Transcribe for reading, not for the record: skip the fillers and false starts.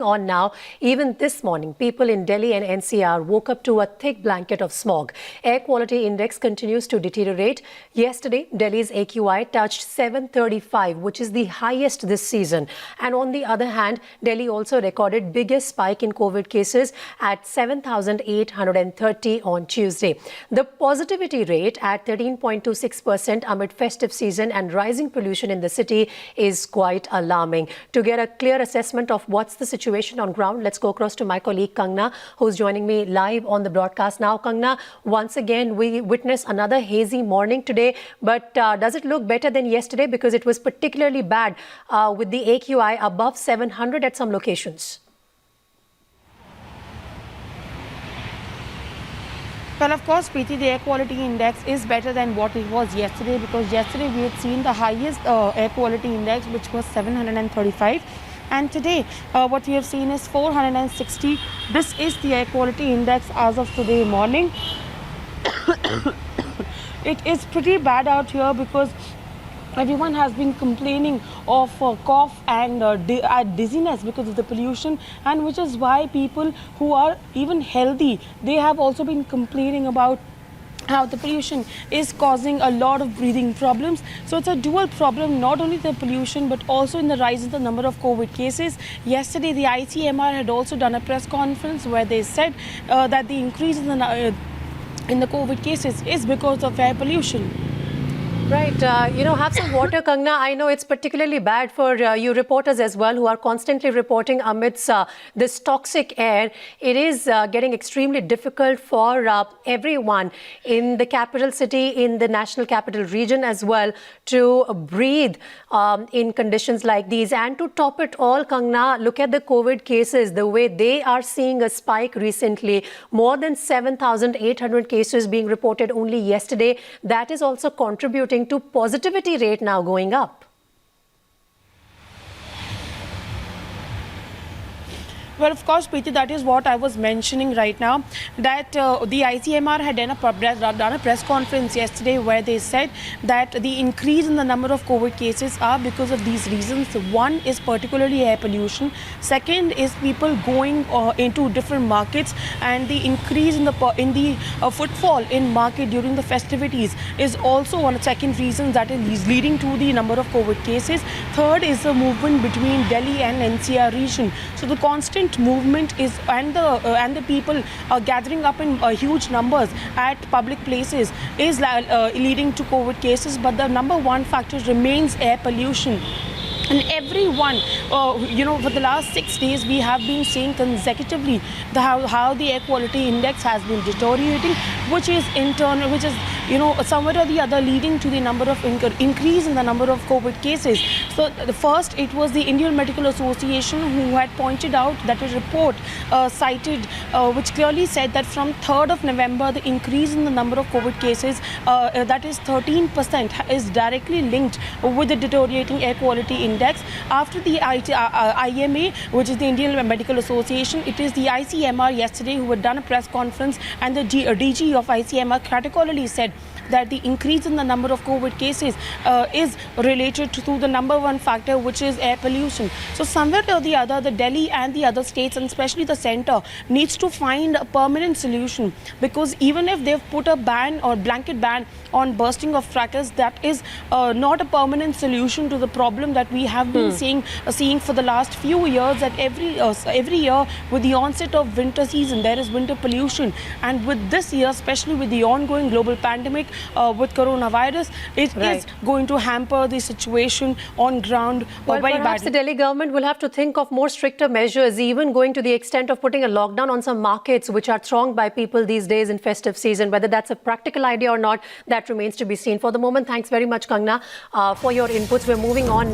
On now, even this morning, people in Delhi and NCR woke up to a thick blanket of smog. Air quality index continues to deteriorate. Yesterday, Delhi's AQI touched 735, which is the highest this season. And on the other hand, Delhi also recorded biggest spike in COVID cases at 7,830 on Tuesday. The positivity rate at 13.26% amid festive season and rising pollution in the city is quite alarming. To get a clear assessment of what's the situation on ground, let's go across to my colleague Kangna, who's joining me live on the broadcast now. Kangna, once again, we witness another hazy morning today, but does it look better than yesterday? Because it was particularly bad with the AQI above 700 at some locations. Well, of course, Preeti, the air quality index is better than what it was yesterday, because yesterday we had seen the highest air quality index, which was 735. And today, what we have seen is 460. This is the air quality index as of today morning. It is pretty bad out here because everyone has been complaining of cough and dizziness because of the pollution, and which is why people who are even healthy, they have also been complaining about how the pollution is causing a lot of breathing problems. So it's a dual problem, not only the pollution but also in the rise in the number of COVID cases. Yesterday, the ICMR had also done a press conference where they said that the increase in the COVID cases is because of air pollution. Right. Have some water, Kangna. I know it's particularly bad for you reporters as well, who are constantly reporting amidst this toxic air. It is getting extremely difficult for everyone in the capital city, in the national capital region as well, to breathe in conditions like these. And to top it all, Kangna, look at the COVID cases, the way they are seeing a spike recently. More than 7,800 cases being reported only yesterday. That is also contributing to positivity rate now going up. Well, of course, Preeti, that is what I was mentioning right now, that the ICMR had done a press conference yesterday where they said that the increase in the number of COVID cases are because of these reasons. One is particularly air pollution. Second is people going into different markets, and the increase in the footfall in market during the festivities is also one second reason that is leading to the number of COVID cases. Third is the movement between Delhi and NCR region. So the constant movement is, and the people are gathering up in huge numbers at public places is leading to COVID cases. But the number one factor remains air pollution. And everyone, for the last 6 days, we have been seeing consecutively how the air quality index has been deteriorating, which is somewhere or the other leading to the number of increase in the number of COVID cases. So the first, it was the Indian Medical Association who had pointed out that a report cited, which clearly said that from 3rd of November, the increase in the number of COVID cases, that is 13%, is directly linked with the deteriorating air quality index. After the IMA, which is the Indian Medical Association, it is the ICMR yesterday who had done a press conference, and the DG of ICMR categorically said that the increase in the number of COVID cases is related to the number one factor, which is air pollution. So somewhere or the other, the Delhi and the other states, and especially the centre, needs to find a permanent solution, because even if they've put a ban or blanket ban on bursting of crackers, that is not a permanent solution to the problem that we have been seeing for the last few years, that every year with the onset of winter season, there is winter pollution. And with this year, especially with the ongoing global pandemic, with coronavirus, it is going to hamper the situation on ground very badly. Perhaps the Delhi government will have to think of more stricter measures, even going to the extent of putting a lockdown on some markets which are thronged by people these days in festive season. Whether that's a practical idea or not, that remains to be seen. For the moment, thanks very much, Kangna, for your inputs. We're moving on.